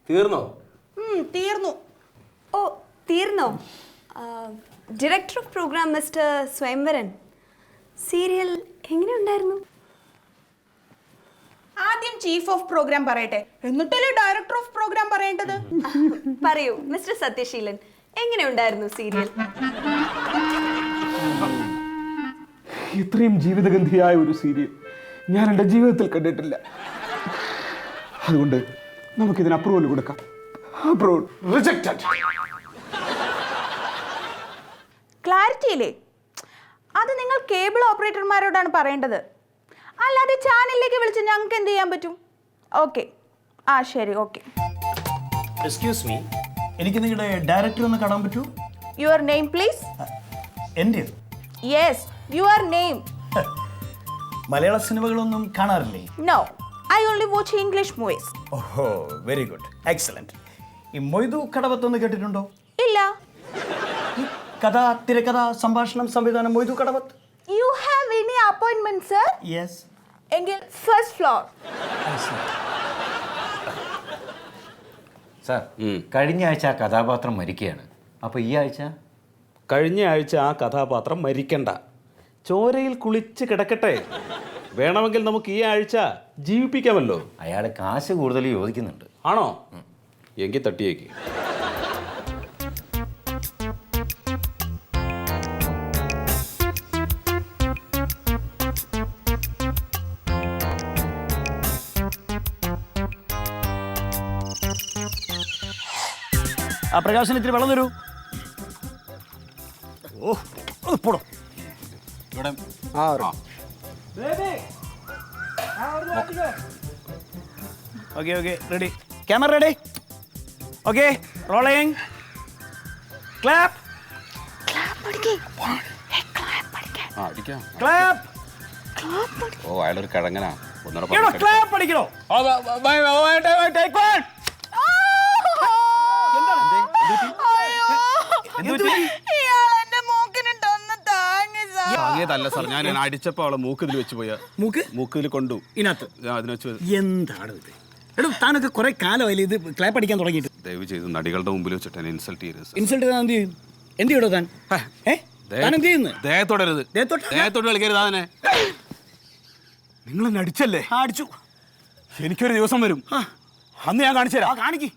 തീർന്നോ? തീർന്നു. ഓ തീർന്നോ? Director of programme mister Swayamvaran, serial എങ്ങനെയുണ്ടായിരുന്നു? ആദ്യം ചീഫ് ഓഫ് പ്രോഗ്രാം പറയട്ടെ, എന്നിട്ടല്ലേ ഡയറക്ടർ ഓഫ് പ്രോഗ്രാം പറയേണ്ടത്. പറയൂ മിസ്റ്റർ സത്യശീലൻ, എങ്ങനെയുണ്ടായിരുന്നു സീരിയൽ? ഇത്രയും ജീവിതഗന്ധിയായ ഒരു സീരിയൽ ഞാൻ എൻ്റെ ജീവിതത്തിൽ കണ്ടിട്ടില്ല. അതുകൊണ്ട് നമുക്കിതിന് അപ്രൂവൽ കൊടുക്കാം. Approval rejected. ക്ലാരിറ്റി ഇല്ലേ? അത് നിങ്ങൾ കേബിൾ ഓപ്പറേറ്റർമാരോടാണ് പറയേണ്ടത്, അല്ലാതെ ചാനലിലേക്ക് വിളിച്ച് ഞങ്ങൾക്ക് എന്ത് ചെയ്യാൻ പറ്റും? ഓക്കെ, ശരി, ഓക്കെ. എക്സ്ക്യൂസ് മീ, എനിക്ക് നിങ്ങളുടെ ഡയറക്ടർ ഒന്ന് കാണാൻ പറ്റൂ? Your name please. എൻ്റെ? Yes, your name. മലയാള സിനിമകളൊന്നും കാണാറില്ലേ? No, I only watch English movies. ഓഹോ, വെരി ഗുഡ്, എക്സലന്റ്. ഈ മൊയ്തു കടവത്ത് ഒന്ന് കേട്ടിട്ടുണ്ടോ? ഇല്ല. കഥ, തിരക്കഥ, സംഭാഷണം, സംവിധാനം Moidu Kadavath. You have any appointment sir? Yes. എങ്കിൽ ഫസ്റ്റ് ഫ്ലോർ. സാർ, കഴിഞ്ഞ ആഴ്ച ആ കഥാപാത്രം മരിക്കുകയാണ്. അപ്പോൾ ഈ ആഴ്ച? കഴിഞ്ഞ ആഴ്ച ആ കഥാപാത്രം മരിക്കണ്ട, ചോരയിൽ കുളിച്ച് കിടക്കട്ടെ. വേണമെങ്കിൽ നമുക്ക് ഈ ആഴ്ച ജീവിപ്പിക്കാമല്ലോ. അയാൾ കാശ് കൂടുതൽ ചോദിക്കുന്നുണ്ട്. ആണോ? എങ്കിൽ തട്ടിയേക്ക്. ആ പ്രകാശന് ഇത്തിരി വെള്ളം തരൂ. ഓ, പോടോ ഇവിടെ. Okay okay, ready. Camera ready. Okay, rolling. Clap. Clap. ഓ, അയാളൊരു കിഴങ്ങനാ. ക്ലാപ്പ് അടിക്കണോ? താങ്ങിയതല്ല സാർ, ഞാൻ അടിച്ചപ്പോ അവളെ മൂക്കിൽ വെച്ച് പോയ. മൂക്കിൽ കൊണ്ടു ഇതിനകത്ത് അതിന് വെച്ച്. എന്താണ് ഇത്? എടോ, താനൊക്കെ കുറെ കാലമായില്ലേ ഇത് ക്ലാപ്പ് അടിക്കാൻ തുടങ്ങിയിട്ട്? ദയവ് ചെയ്ത് നടികളുടെ മുമ്പിൽ വെച്ചിട്ട് എന്നെ ഇൻസൾട്ട് ചെയ്യരുത്. ഇൻസൾട്ട് ചെയ്താൽ എന്ത് ചെയ്യും? എന്ത് ചെയ്യടോ താൻ? താൻ എന്ത് ചെയ്യുന്നു? ദേഹത്തോടരുത്, ദേഹത്തോട്ട് കളിക്കരുത്. അതിനെ നിങ്ങളെന്നെ അടിച്ചല്ലേ? അടിച്ചു. എനിക്കൊരു ദിവസം വരും, അന്ന് ഞാൻ കാണിച്ചു തരാം. കാണിക്ക്.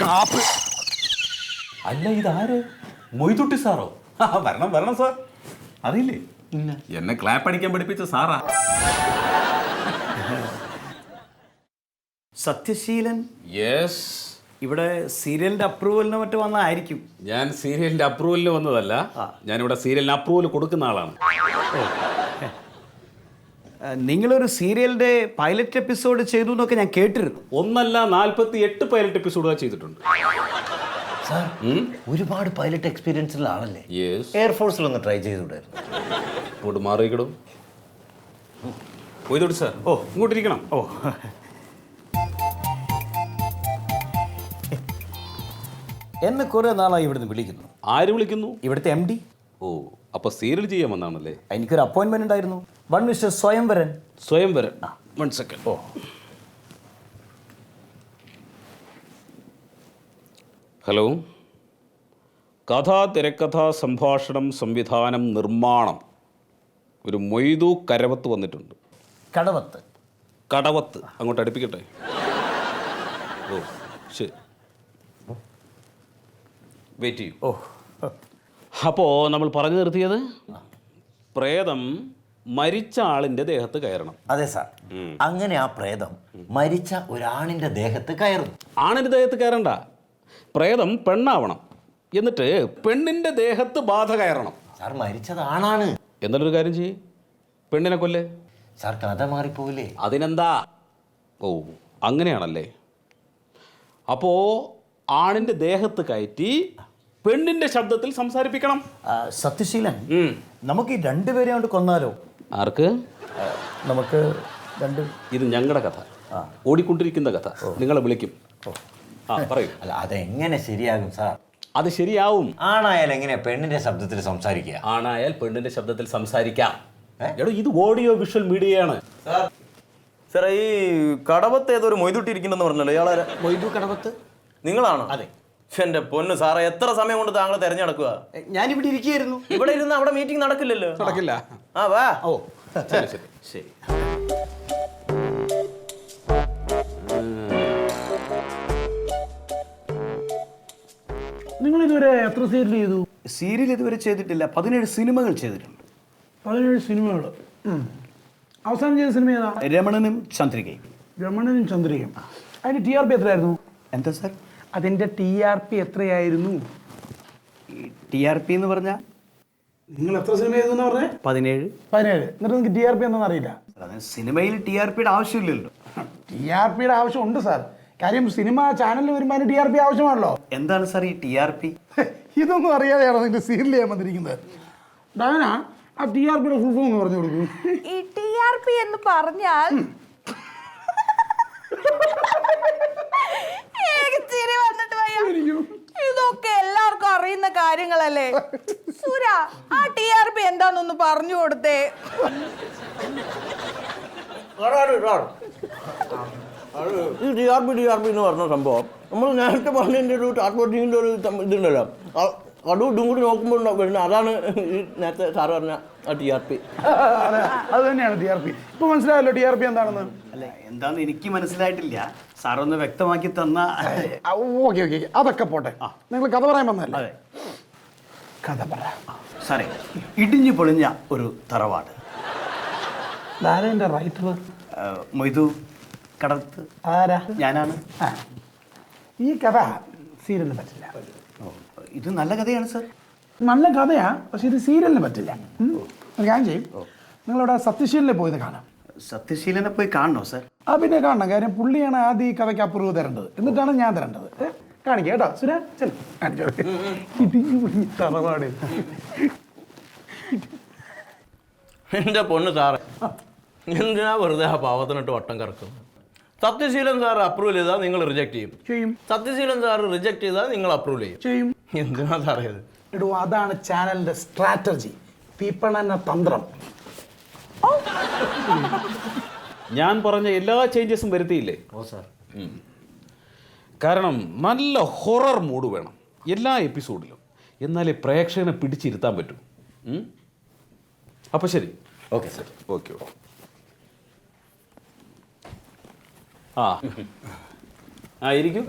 കാപ്പ്. അല്ല, ഇതാര്? മൊയ്തുട്ടി സാറോ? വരണം വരണം സാർ. അറിയില്ലേ? എന്നെ ക്ലാപ്പ് അടിക്കാൻ പഠിപ്പിച്ച സാറാ. സത്യശീലൻ. യെസ്. ഇവിടെ സീരിയലിന്റെ അപ്രൂവലിന് മറ്റു വന്നതായിരിക്കും. ഞാൻ സീരിയലിന്റെ അപ്രൂവലിന് വന്നതല്ല, ഞാനിവിടെ സീരിയലിന് അപ്രൂവൽ കൊടുക്കുന്ന ആളാണ്. നിങ്ങളൊരു സീരിയലിന്റെ പൈലറ്റ് എപ്പിസോഡ് ചെയ്തു എന്നൊക്കെ ഞാൻ കേട്ടിരുന്നു. ഒന്നല്ല, 48 പൈലറ്റ് എപ്പിസോഡുകൾ ചെയ്തിട്ടുണ്ട്. സാർ, ഒരുപാട് പൈലറ്റ് എക്സ്പീരിയൻസ് ഉള്ള ആളല്ലേ? എയർഫോഴ്സിലൊന്ന് ട്രൈ ചെയ്തുകൂടായിരുന്നു? ഇങ്ങോട്ട് മാറിയിടും. പോയി സാർ. ഓ, ഇങ്ങോട്ടിരിക്കണം. ഓ, എന്നെ കുറെ നാളായി ഇവിടുന്ന് വിളിക്കുന്നു. ആര് വിളിക്കുന്നു? ഇവിടുത്തെ MD. ഓ, അപ്പൊ സീരിയൽ ചെയ്യാൻ വന്നാണല്ലേ? എനിക്കൊരു അപ്പോയിന്റ്മെന്റ് ഉണ്ടായിരുന്നു. One mister Swayamvaran. Swayamvaran. 1 second. ഓ, ഹലോ. കഥ, തിരക്കഥ, സംഭാഷണം, സംവിധാനം, നിർമ്മാണം. ഒരു മൊയ്തു കരവത്ത് വന്നിട്ടുണ്ട്. കടവത്ത്. കടവത്ത്. അങ്ങോട്ട് അടുപ്പിക്കട്ടെ. ഓ, ശരി, വെയിറ്റ് ചെയ്യൂ. ഓ, അപ്പോൾ നമ്മൾ പറഞ്ഞു നിർത്തിയത്, പ്രേതം മരിച്ച ആളിൻ്റെ ദേഹത്ത് കയറണം. അതെ സാർ, അങ്ങനെ ആ പ്രേതം മരിച്ച ഒരാണിൻ്റെ ദേഹത്ത് കയറുന്നു. ആണിൻ്റെ ദേഹത്ത് കയറണ്ട, പ്രേതം പെണ്ണാവണം. എന്നിട്ട് പെണ്ണിൻ്റെ ദേഹത്ത് ബാധ കയറണം. സാർ, മരിച്ചത് ആണാണ്. എന്നാലൊരു കാര്യം ചെയ്യ്, പെണ്ണിനെ കൊല്ലേ. സാർ, കഥ മാറിപ്പോവില്ലേ? അതിനെന്താ? ഓ, അങ്ങനെയാണല്ലേ. അപ്പോൾ ആണിൻ്റെ ദേഹത്ത് കയറ്റി പെണ്ണിൻ്റെ ശബ്ദത്തിൽ സംസാരിപ്പിക്കണം. സത്യശീലൻ, നമുക്ക് ഈ രണ്ടുപേരെ കൊണ്ട് കൊന്നാലോ? ആർക്ക്? നമുക്ക് രണ്ട്. ഇത് ഞങ്ങളുടെ കഥ, ഓടിക്കൊണ്ടിരിക്കുന്ന കഥ. നിങ്ങളെ വിളിക്കും. പറയൂ. അല്ല, അതെങ്ങനെ ശരിയാകും സാർ? അത് ശരിയാവും. ആണായാൽ എങ്ങനെയാ പെണ്ണിന്റെ ശബ്ദത്തിൽ സംസാരിക്കുക? ആണായാൽ പെണ്ണിന്റെ ശബ്ദത്തിൽ സംസാരിക്കാം. എടോ ഇത് ഓഡിയോ വിഷ്വൽ മീഡിയയാണ്. സാറേ ഈ കടവത്ത് ഏതൊരു മൊയ്തുട്ടി ഇരിക്കുന്നെന്ന് പറഞ്ഞല്ലോ, ഇയാളെ മൊയ്തു കടവത്ത് നിങ്ങളാണോ? അതെ. എന്റെ പൊന്ന് സാറേ, എത്ര സമയം കൊണ്ട് താങ്കൾ തെരഞ്ഞെടുക്കുക? ഞാനിവിടെ ഇരിക്കുകയായിരുന്നു. ഇവിടെ ഇരുന്ന് അവിടെ മീറ്റിംഗ് നടക്കില്ലല്ലോ. നടക്കില്ല. ആ വാ. ഓ ശരി ശരി ശരി. നിങ്ങൾ ഇതുവരെ എത്ര സീരിയൽ ചെയ്തു? സീരിയൽ ഇതുവരെ ചെയ്തിട്ടില്ല. 17 സിനിമകൾ ചെയ്തിട്ടുണ്ട്. 17 സിനിമകൾ. അവസാനം ചെയ്ത സിനിമ ഏതാ? രമണനും ചന്ദ്രികയും. രമണനും ചന്ദ്രികയും. അതിന്റെ TRP എത്രയായിരുന്നു? എന്താ സാർ? അതിന്റെ TRP എത്രയായിരുന്നു? TRP എന്ന് പറഞ്ഞാൽ നിങ്ങൾ എത്ര സിനിമ ചെയ്തു എന്ന് പറഞ്ഞേ? 17. 17. എന്നിട്ട് നിങ്ങൾക്ക് TRP എന്താണെന്ന് അറിയില്ല? അതിന് സിനിമയിൽ TRPയുടെ ആവശ്യമില്ലല്ലോ. TRPയുടെ ആവശ്യമുണ്ട് സാർ. കാര്യം സിനിമ ചാനലിൽ വരുമ്പോൾ അതിന് TRP ആവശ്യമാണല്ലോ. എന്താണ് സാർ ഈ TRP? ഇതൊന്നും അറിയാതെയാണോ നിങ്ങൾ സീരിയൽ ചെയ്യാൻ വന്നിരിക്കുന്നത്? ഡയന ആ TRPയുടെ ഫുൾ ഫോം എന്ന് പറഞ്ഞു കൊടുക്കും. ഈ TRP എന്ന് പറഞ്ഞാൽ എനിക്ക് ചിരി വന്നിട്ട് വയ്യ. ഇതൊക്കെ എല്ലാവർക്കും അറിയുന്ന കാര്യങ്ങളല്ലേ. സുര ആ TRP എന്താന്നൊന്ന് പറഞ്ഞു കൊടുത്തേ. ഈ DRP എന്ന് പറഞ്ഞ സംഭവം നമ്മൾ നേരത്തെ പറഞ്ഞതിൻ്റെ ഒരു ടാർഗറ്റിങ്ങിൻ്റെ ഒരു ഇതുണ്ടല്ലോ, അതും ഇതും കൂടി നോക്കുമ്പോൾ വരുന്നത് അതാണ് ഈ നേരത്തെ സാറ് പറഞ്ഞ ആ TRP. അത് തന്നെയാണ് TRP. ഇപ്പൊ മനസ്സിലായല്ലോ TRP എന്താണെന്ന്. അല്ല, എന്താന്ന് എനിക്ക് മനസ്സിലായിട്ടില്ല. സാറൊന്ന് വ്യക്തമാക്കി തന്ന. ഓക്കെ ഓക്കെ അതൊക്കെ പോട്ടെ. നിങ്ങൾ കഥ പറയാൻ വന്നല്ലേ? അതെ. കഥ പറ സാറേ, ഇടിഞ്ഞു പൊളിഞ്ഞ ഒരു തറവാട്. ആരാ റൈറ്റർ? മൊയ്തു കടത്ത്. ആരാ? ഞാനാണ്. ആ. ഈ കഥ സീരിയലിന് പറ്റില്ല. ഇത് നല്ല കഥയാണ് സാർ. നല്ല കഥയാ, പക്ഷെ ഇത് സീരിയലിന് പറ്റില്ല. ഒരു കാര്യം ചെയ്യും, നിങ്ങളവിടെ സത്യശീലനെ പോയത് കാണാം. സത്യശീലനെ പോയി കാണണോ സാർ? ആ പിന്നെ കാണണം. കാര്യം പുള്ളിയാണ് ആദ്യം ഈ കഥയ്ക്ക് അപ്രൂവ് തരേണ്ടത്, എന്നിട്ടാണ് ഞാൻ തരേണ്ടത്. കാണിക്കാം കേട്ടോ സുര. ചെല്ലു കാണിച്ചോ. ഇടിഞ്ഞു പൊളിഞ്ഞ തറവാട്. എൻ്റെ പൊണ്ണ് സാറേ, എന്തിനാ വെറുതെ ആ പാവത്തിനിട്ട് വട്ടം കറക്കുന്നത്? സത്യശീലൻ സാർ അപ്രൂവൽ ചെയ്താൽ നിങ്ങൾ റിജക്ട് ചെയ്യും. സത്യശീലൻ സാർ റിജക്ട് ചെയ്താൽ നിങ്ങൾ അപ്രൂവൽ ചെയ്യും. എന്തിനാ സാറേ ഇത്? ഇടൂ, അതാണ് ചാനലിന്റെ സ്ട്രാറ്റജി, വിപണന തന്ത്രം. ഞാൻ പറഞ്ഞ എല്ലാ ചേഞ്ചസും വരുത്തിയില്ലേ? ഓ സാർ. കാരണം നല്ല ഹൊറർ മൂഡ് വേണം എല്ലാ എപ്പിസോഡിലും, എന്നാലേ പ്രേക്ഷകനെ പിടിച്ചിരുത്താൻ പറ്റും. അപ്പോൾ ശരി. Okay sir. Okay okay. ആ ഇരിക്കും.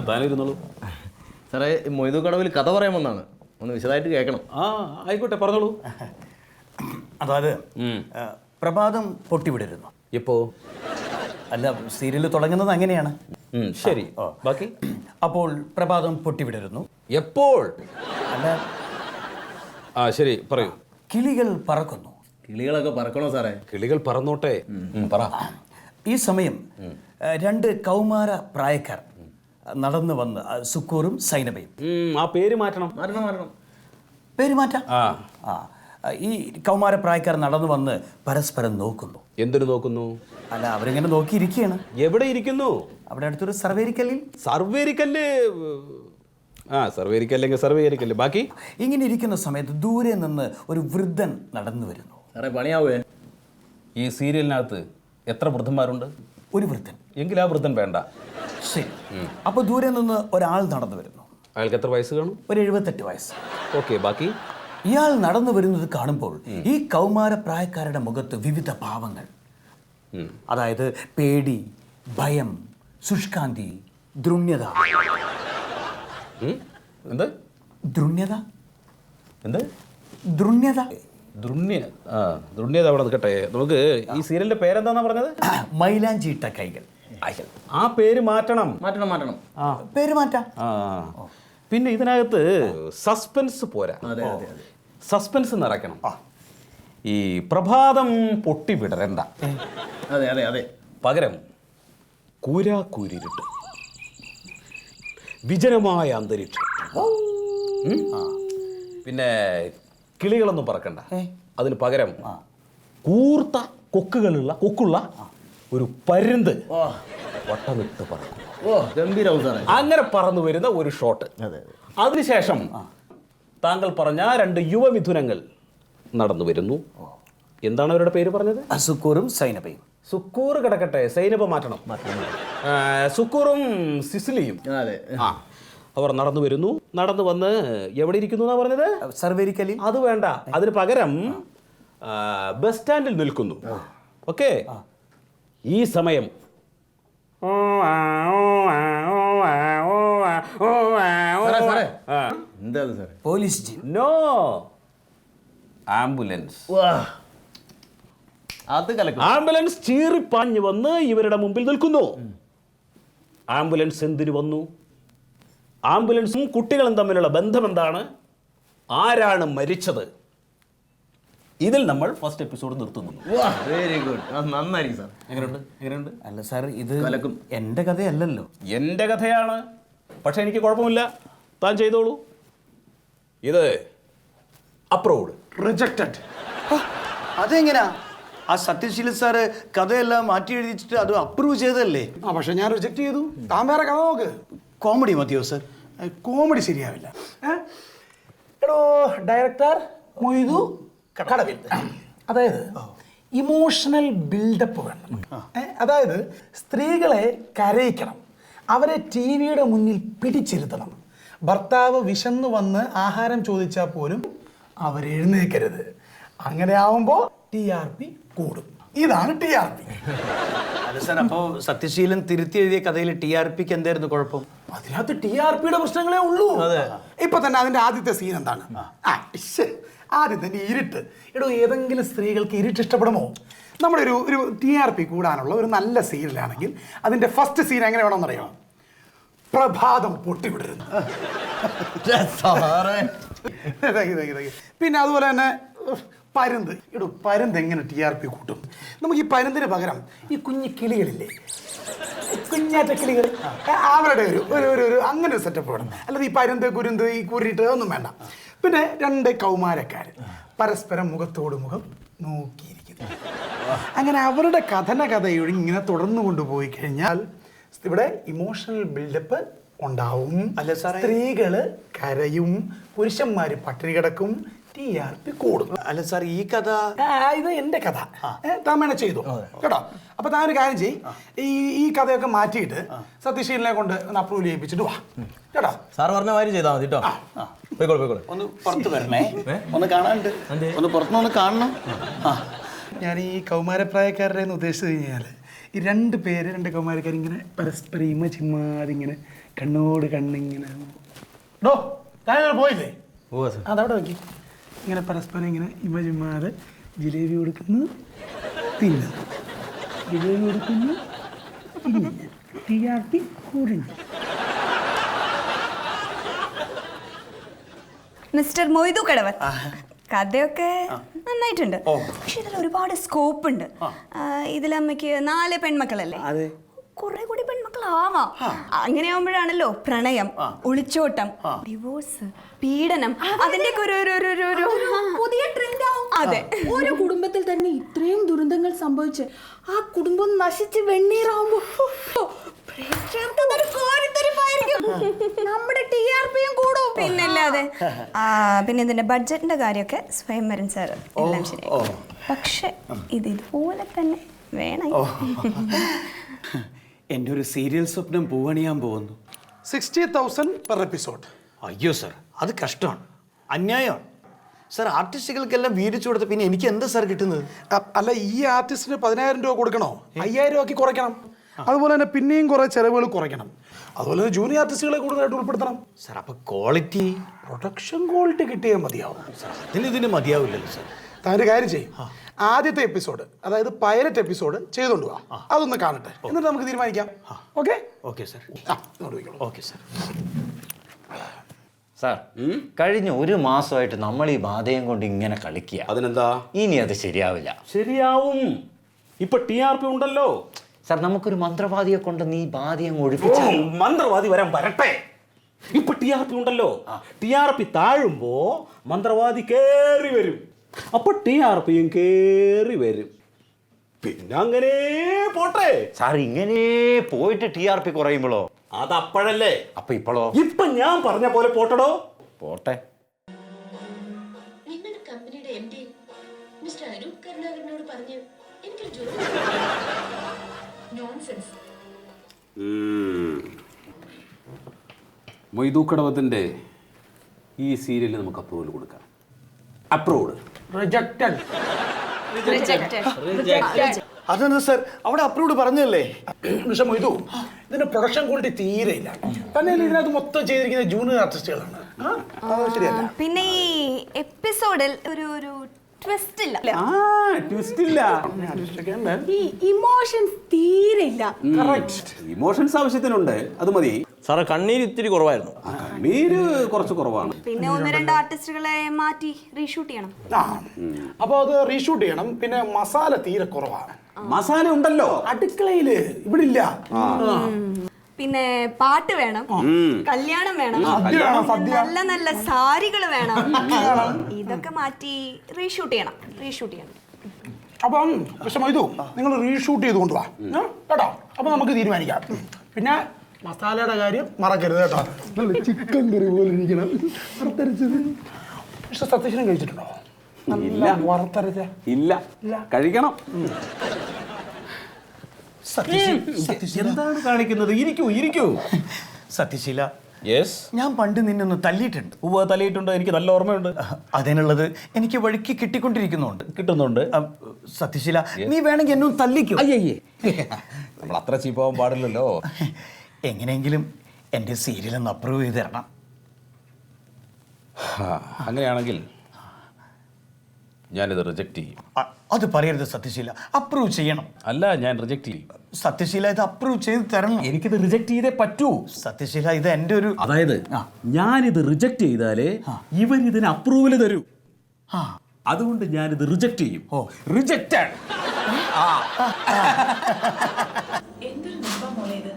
താനിരുന്നോളൂ. സാറേ, മൊയ്തു കടവിൽ കഥ പറയാൻ വന്നാണ്, ഒന്ന് വിശദമായിട്ട് കേൾക്കണം. ആ ആയിക്കോട്ടെ, പറഞ്ഞോളൂ. അതായത് പ്രഭാതം പൊട്ടിവിടരുന്നു. എപ്പോ? അല്ല, സീരിയൽ തുടങ്ങുന്നത് അങ്ങനെയാണ്. ശരി, ബാക്കി. അപ്പോൾ പ്രഭാതം പൊട്ടിവിടരുന്നു. എപ്പോൾ? അല്ല, ആ ശരി, പറയൂ. കിളികൾ പറക്കുന്നു. കിളികളൊക്കെ പറക്കണോ സാറേ? കിളികൾ പറന്നോട്ടെ. പറ. ഈ സമയം 2 കൗമാര പ്രായക്കാർ നടന്നു വന്ന് സുക്കൂറും സൈനബയും. ആ പേര് മാറ്റണം. പേര് മാറ്റാം. ആ ഈ കൗമാര പ്രായക്കാർ നടന്നു വന്ന് പരസ്പരം നോക്കുന്നു. എന്തിനു നോക്കുന്നു? അല്ല, അവരിങ്ങനെ നോക്കിയിരിക്കുകയാണ്. എവിടെ ഇരിക്കുന്നു? അവിടെ അടുത്തൊരു സർവേരിക്കല്ലിൽ. സർവേരിക്കല്ല്. ആ സർവേരിക്കല്ലെങ്കിൽ സർവേരിക്കല്ല്. ബാക്കി. ഇങ്ങനെ ഇരിക്കുന്ന സമയത്ത് ദൂരെ നിന്ന് ഒരു വൃദ്ധൻ നടന്നു വരുന്നു. സാറേ, പണിയാവേ? ഈ സീരിയലിനകത്ത് എത്ര വൃദ്ധന്മാരുണ്ട്? ഒരു വൃദ്ധൻ. എങ്കിൽ ആ വൃദ്ധൻ വേണ്ട. ശരി. അപ്പോൾ ദൂരെ നിന്ന് ഒരാൾ നടന്നു വരുന്നു. അയാൾക്ക് എത്ര വയസ്സ് കാണും? ഒരു 78 വയസ്സ്. ഓക്കെ, ബാക്കി. ഇയാൾ നടന്നു വരുന്നത് കാണുമ്പോൾ ഈ കൗമാര പ്രായക്കാരുടെ മുഖത്ത് വിവിധ ഭാവങ്ങൾ. അതായത് പേടി, ഭയം, ശുഷ്കാന്തി, ദ്രുണ്യത. എന്ത്? ദ്രുണ്യത. എന്ത്? ദ്രുണ്യത. ദൃണ്യത അവിടെ നിൽക്കട്ടെ. നമുക്ക് ഈ സീരിയലിന്റെ പേരെന്താന്നാ പറഞ്ഞത്? മൈലാഞ്ചിയിട്ട കൈകൾ. ആ പേര് മാറ്റണം. മാറ്റണം. പേര് മാറ്റാം. പിന്നെ ഇതിനകത്ത് സസ്പെൻസ് പോരാ. സസ്പെൻസ് നിറയ്ക്കണം. ഈ പ്രഭാതം പൊട്ടി വിടരണ്ട. അതെ. പകരം കൂരാക്കൂരിരുട്ട്, വിജനമായ അന്തരീക്ഷം. പിന്നെ കിളികളൊന്നും പറക്കണ്ട. അതിന് പകരം കൂർത്ത കൊക്കുള്ള ഒരു പരുന്ത്. വട്ടമിട്ട് പറക്കും. ഓ ഗംഭീരവും സാറേ. അങ്ങനെ പറന്നു വരുന്ന ഒരു ഷോട്ട്. അതിനുശേഷം താങ്കൾ പറഞ്ഞ 2 യുവമിഥുനങ്ങൾ നടന്നു വരുന്നു. എന്താണ് അവരുടെ പേര് പറഞ്ഞത്? സുക്കൂറും സൈനബയും. സുക്കൂർ കിടക്കട്ടെ, സൈനബ മാറ്റണം. സുക്കൂറും സിസിലിയും. അതെ. ആ, അവർ നടന്നു വരുന്നു. നടന്നു വന്ന് എവിടെ ഇരിക്കുന്നു എന്നാ പറഞ്ഞത്? സർവേരിക്കലിൽ. അത് വേണ്ട, അതിന് പകരം ബസ് സ്റ്റാൻഡിൽ നിൽക്കുന്നു. ഓക്കെ. ഈ സമയം എന്താ സാറേ? Police jeep. No, ambulance. അത് കലക്കും. ആംബുലൻസ് ചീറിപ്പാഞ്ഞു വന്ന് ഇവരുടെ മുമ്പിൽ നിൽക്കുന്നു. ആംബുലൻസ് എന്തിനു വന്നു? ആംബുലൻസും കുട്ടികളും തമ്മിലുള്ള ബന്ധം എന്താണ്? ആരാണ് മരിച്ചത്? ഇതിൽ നമ്മൾ ഫസ്റ്റ് എപ്പിസോഡ് നിർത്തുന്നു. Very good. നന്നായിരിക്കും സാർ. എങ്ങനെയുണ്ട്? അല്ല സാർ, ഇത് കലക്കും. എൻ്റെ കഥയല്ലല്ലോ. എൻ്റെ കഥയാണ്, പക്ഷെ എനിക്ക് കുഴപ്പമില്ല, താൻ ചെയ്തോളൂ. ഇത് അപ്രൂവ്ഡ്. റിജക്റ്റഡ്. അതെങ്ങനാ? ആ സത്യശീലൻ സാറ് കഥയെല്ലാം മാറ്റി എഴുതിച്ചിട്ട് അത് അപ്രൂവ് ചെയ്തല്ലേ? ആ പക്ഷെ ഞാൻ റിജക്റ്റ് ചെയ്തു. താൻ വേറെ കഥ നോക്ക്. കോമഡി മതിയോ സാർ? കോമഡി ശരിയാവില്ല. എടോ ഡയറക്ടർ മൊയ്തു കടവിൽ, അതായത് ഇമോഷണൽ ബിൽഡപ്പ് വേണം. അതായത് സ്ത്രീകളെ കരയിക്കണം, അവരെ ടി വിയുടെ മുന്നിൽ പിടിച്ചിരുത്തണം. ഭർത്താവ് വിശന്നു വന്ന് ആഹാരം ചോദിച്ചാൽ പോലും അവരെഴുന്നേക്കരുത്. അങ്ങനെ ആവുമ്പോൾ TRP കൂടും. ഇതാണ് TRP. അല്ല സാർ, അപ്പോൾ സത്യശീലൻ തിരുത്തി എഴുതിയ കഥയിൽ TRPക്ക് എന്തായിരുന്നു കുഴപ്പം? അതിനകത്ത് TRPയുടെ പ്രശ്നങ്ങളേ ഉള്ളൂ. ഇപ്പൊ തന്നെ അതിന്റെ ആദ്യത്തെ സീൻ എന്താണ്? ആദ്യം തന്നെ ഇരുട്ട്. എടോ, ഏതെങ്കിലും സ്ത്രീകൾക്ക് ഇരുട്ട് ഇഷ്ടപ്പെടുമോ? നമ്മുടെ ഒരു TRP കൂടാനുള്ള ഒരു നല്ല സീരിയലാണെങ്കിൽ അതിന്റെ ഫസ്റ്റ് സീൻ എങ്ങനെ വേണമെന്നറിയോ? പ്രഭാതം പൊട്ടിവിടരുന്നു. പിന്നെ അതുപോലെ തന്നെ പരുന്ത്. എടോ, പരുന്ത് എങ്ങനെ TRP കൂട്ടും? നമുക്ക് ഈ പരുന്തിന് പകരം ഈ കുഞ്ഞു കിളികളില്ലേ, കുഞ്ഞാറ്റ കിളികൾ, അവരുടെ ഒരു അങ്ങനെ ഒരു സെറ്റപ്പ് വേണം. അല്ലാതെ ഈ പരുന്ത് കുരുന്ത് ഈ കുരിട്ട് ഒന്നും വേണ്ട. പിന്നെ 2 കൗമാരക്കാർ പരസ്പരം മുഖത്തോട് മുഖം നോക്കിയിരിക്കുന്നു. അങ്ങനെ അവരുടെ കഥയൊഴി ഇങ്ങനെ തുടർന്നു കൊണ്ടുപോയി കഴിഞ്ഞാൽ ഇവിടെ ഇമോഷണൽ ബിൽഡപ്പ് ഉണ്ടാവും. അല്ല സാറേ, സ്ത്രീകള് കരയും, പുരുഷന്മാര് പട്ടിണി കിടക്കും, TRP കൂടും. അല്ല സാർ, ഈ കഥ ഇത് എന്റെ കഥ. താമേണ ചെയ്തു കേട്ടോ. അപ്പൊ താൻ ഒരു കാര്യം ചെയ്യും, ഈ കഥയൊക്കെ മാറ്റിയിട്ട് സത്യശീലനെ കൊണ്ട് ഒന്ന് അപ്രൂവ് ചെയ്യിപ്പിച്ചിട്ട് വാ കേട്ടോ. സാർ പറഞ്ഞ മാതിരി ചെയ്താൽ മതി കേട്ടോ. പോയിക്കോളെ. ഒന്ന് പുറത്ത് വരണേ, ഒന്ന് കാണാനുണ്ട്, ഒന്ന് പുറത്തുനിന്ന് കാണണം. ഞാൻ ഈ കൗമാരപ്രായക്കാരുടെ ഉദ്ദേശിച്ചു കഴിഞ്ഞാൽ ഈ 2 കൗമാരക്കാർ ഇങ്ങനെ പരസ്പരം ഇമചിമ്മാതിങ്ങനെ കണ്ണോട് കണ്ണിങ്ങനെ ഡോ താങ്കൾ പോയില്ലേ? അതവിടെ നോക്കി ഇങ്ങനെ പരസ്പരം ഇങ്ങനെ ഇമചിമ്മാതെ ജിലേബി കൊടുക്കുന്നു, തിന്നു, ജിലേബി കൊടുക്കുന്നു, TRP കൂടുന്നു. മിസ്റ്റർ മൊയ്തു കടവൻ, കഥയൊക്കെ നന്നായിട്ടുണ്ട്. പക്ഷെ ഇതിൽ ഒരുപാട് സ്കോപ്പ് ഉണ്ട്. ഇതിലമ്മയ്ക്ക് 4 പെൺമക്കളല്ലേ? കുറെ കൂടി പെൺമക്കളാവാം. അങ്ങനെ ആവുമ്പോഴാണല്ലോ പ്രണയം, ഒളിച്ചോട്ടം, ഡിവോഴ്സ്, പീഡനം, അതിന്റെ ഒരു പുതിയ ട്രെൻഡ് ആവും. അതെ, ഒരു കുടുംബത്തിൽ തന്നെ ഇത്രയും ദുരന്തങ്ങൾ സംഭവിച്ച് ആ കുടുംബം നശിച്ച് വെണ്ണീറാവുമ്പോ നമ്മുടെ TRPയും കൂടും. പിന്നല്ലാതെ. പിന്നെ ഇതിന്റെ ബഡ്ജറ്റിന്റെ കാര്യമൊക്കെ സ്വയംവരൻ സാർ എല്ലാം ശരിയായി. പക്ഷെ ഇതുപോലെ തന്നെ വേണം. എൻ്റെ ഒരു സീരിയൽ സ്വപ്നം പൂവണിയാൻ പോകുന്നു. 60,000 പെർ എപ്പിസോഡ്. അയ്യോ സാർ, അത് കഷ്ടമാണ്, അന്യായമാണ് സാർ. ആർട്ടിസ്റ്റുകൾക്കെല്ലാം വീതിച്ചു കൊടുത്ത പിന്നെ എനിക്ക് എന്താ സാർ കിട്ടുന്നത്? അല്ല, ഈ ആർട്ടിസ്റ്റിന് 10,000 രൂപ കൊടുക്കണോ? 5,000 രൂപയ്ക്ക് കുറയ്ക്കണം. അതുപോലെ തന്നെ പിന്നെയും കുറേ ചിലവുകൾ കുറയ്ക്കണം. അതുപോലെ തന്നെ ജൂനിയർ ആർട്ടിസ്റ്റുകളെ കൂടുതലായിട്ട് ഉൾപ്പെടുത്തണം. സാർ, അപ്പോൾ ക്വാളിറ്റി, പ്രൊഡക്ഷൻ ക്വാളിറ്റി കിട്ടിയാൽ മതിയാവും. ഇതിന് മതിയാവില്ലല്ലോ സാർ. താനൊരു കാര്യം ചെയ്യും, ആദ്യത്തെ എപ്പിസോഡ്, അതായത് പൈലറ്റ് എപ്പിസോഡ് ചെയ്തോണ്ട് പോവാ, അതൊന്ന് കാണട്ടെ, എന്നിട്ട് നമുക്ക് തീരുമാനിക്കാം. Okay? Okay sir. Okay sir. Sir, കഴിഞ്ഞ 1 മാസമായിട്ട് നമ്മൾ ഈ ബാധയും കൊണ്ട് ഇങ്ങനെ കളിക്കുക. അതിനെന്താ? ഇനി അത് ശരിയാവില്ല. ശരിയാവും. ഇപ്പൊ TRP ഉണ്ടല്ലോ സാർ. നമുക്കൊരു മന്ത്രവാദിയെ കൊണ്ട് നീ ബാധയെ ഒഴിപ്പിച്ച. മന്ത്രവാദി വരട്ടെ. ഇപ്പൊ TRP ഉണ്ടല്ലോ. TRP താഴുമ്പോ മന്ത്രവാദി കേറി വരും. അപ്പൊ TRPയും കേറി വരും. പിന്നെ അങ്ങനെ പോട്ടെ. സാർ ഇങ്ങനെ പോയിട്ട് TRP കുറയുമ്പോഴോ? അതപ്പോഴല്ലേ. അപ്പൊ ഇപ്പോഴോ? ഇപ്പൊ ഞാൻ പറഞ്ഞ പോലെ പോട്ടടോ. പോട്ടെ. നിങ്ങളുടെ കമ്പനിയുടെ MD മിസ്റ്റർ അരൂപ് കരുണാകരനോട് പറഞ്ഞ് എനിക്കൊരു ജോലി നോൺസെൻസ്. മൊയ്തു കടവത്തിന്റെ ഈ സീരിയലിൽ നമുക്ക് അപ്രൂവൽ കൊടുക്കാം. അപ്രൂവ്ഡ്. റിജക്റ്റഡ്. അതെന്താ സാർ അവിടെ അപ്രൂവ്ഡ് പറഞ്ഞല്ലേ? പക്ഷെ മൊയ്തു ഇതിന്റെ പ്രൊഡക്ഷൻ ക്വാളിറ്റി തീരെ ഇല്ല. തന്നെ ഇതിനകത്ത് മൊത്തം ചെയ്തിരിക്കുന്ന ജൂനിയർ ആർട്ടിസ്റ്റുകളാണ്. ശരിയല്ല. പിന്നെ ഈ എപ്പിസോഡിൽ ഒരു ട്വിസ്റ്റ് ഇല്ല. ട്വിസ്റ്റ് ഇല്ല. ഈ ഇമോഷൻസ് തീരെ ഇല്ല. ഇമോഷൻസ് ആവശ്യത്തിനുണ്ട്, അത് മതി. സാറേ കണ്ണീര് ഇത്തിരി കുറവായിരുന്നു. നീര് കുറച്ച് കുറവാണ്. പിന്നെ 1-2 ആർട്ടിസ്റ്റുകളെ മാറ്റി റീഷൂട്ട് ചെയ്യണം. അപ്പൊ അത് റീഷൂട്ട് ചെയ്യണം. പിന്നെ മസാല തീരെ കുറവാണ്. മസാല ഉണ്ടല്ലോ അടുക്കളയില് ഇവിടെ ഇല്ല. പിന്നെ പാട്ട് വേണം, കല്യാണം വേണം, നല്ല നല്ല സാരികൾ വേണം. ഇതൊക്കെ മാറ്റി റീഷൂട്ട് ചെയ്യണം. അപ്പം പക്ഷെ മൊയ്തു നിങ്ങൾ റീഷൂട്ട് ചെയ്ത് കൊണ്ടുവാ കേട്ടോ. അപ്പൊ നമുക്ക് തീരുമാനിക്കാം. പിന്നെ മസാലയുടെ കാര്യം മറക്കരുത് കേട്ടോ. നല്ല ചിക്കൻ കറി പോലെ ഇരിക്കണം വറുത്തരച്ചത്. പക്ഷെ സത്യശീലം കഴിച്ചിട്ടുണ്ടോ? നല്ല വറുത്തരച്ച ഇല്ല, കഴിക്കണം. എന്താണ് കാണിക്കുന്നത്? ഇരിക്കൂ. സത്യശീല, യെസ്, ഞാൻ പണ്ട് നിന്നൊന്ന് തല്ലിയിട്ടുണ്ട്. തലയിട്ടുണ്ട്. എനിക്ക് നല്ല ഓർമ്മയുണ്ട്. അതിനുള്ളത് എനിക്ക് വഴിക്ക് കിട്ടുന്നുണ്ട്. സത്യശീല, നീ വേണമെങ്കിൽ എന്നെ ഒന്ന് തല്ലിക്കോ. അയ്യേ, നമ്മൾ അത്ര ചീപ്പാവാൻ പാടില്ലല്ലോ. എങ്ങനെയെങ്കിലും എൻ്റെ സീരിയൽ ഒന്ന് അപ്രൂവ് ചെയ്ത് തരണം. അങ്ങനെയാണെങ്കിൽ ഞാനിത് റിജക്റ്റ് ചെയ്യും. അത് പറയരുത് സത്യശീല, അപ്രൂവ് ചെയ്യണം. അല്ല, ഞാൻ റിജക്റ്റ് ചെയ്യും. സത്യശീല, ഇത് അപ്രൂവ് ചെയ്ത് തരണം. എനിക്കിത് റിജക്റ്റ് ചെയ്തേ പറ്റൂ. സത്യശീല, ഇത് എൻ്റെ ഒരു അതായത് ഞാനിത് റിജക്റ്റ് ചെയ്താലേ ഇവരിതിന് അപ്രൂവൽ തരൂ. അതുകൊണ്ട് ഞാനിത് റിജക്റ്റ് ചെയ്യും. റിജക്റ്റഡ്. എന്തൊരു നിർഭം മോളെ ഇത്.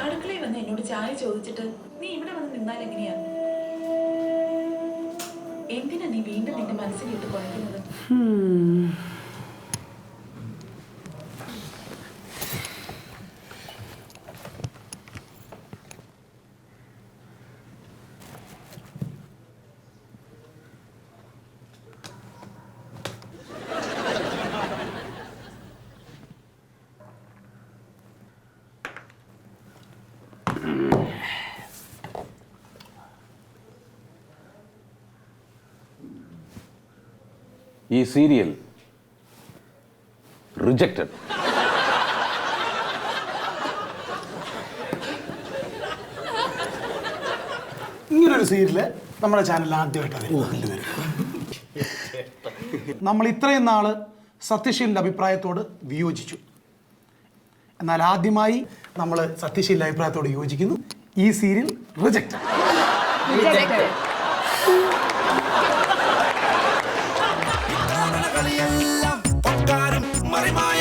അടുക്കളയിൽ വന്ന് എന്നോട് ചായ ചോദിച്ചിട്ട് നീ ഇവിടെ വന്ന് നിന്നാൽ എങ്ങനെയാ? എന്തിനാ നീ വീണ്ടും നിന്റെ മനസ്സിലിട്ട് കുഴക്കുന്നത്? ഈ സീരിയൽ റിജക്റ്റഡ്. ഇങ്ങനൊരു സീരിയല് നമ്മുടെ ചാനലിൽ ആദ്യമായിട്ടാണ് കണ്ടുവരും. നമ്മൾ ഇത്രയും നാള് സത്യശീലിന്റെ അഭിപ്രായത്തോട് വിയോജിച്ചു. എന്നാൽ ആദ്യമായി നമ്മൾ സത്യശീലിന്റെ അഭിപ്രായത്തോട് യോജിക്കുന്നു. ഈ സീരിയൽ റിജക്റ്റഡ്. കളിയെല്ലാം പൊക്കാരും മറിമായ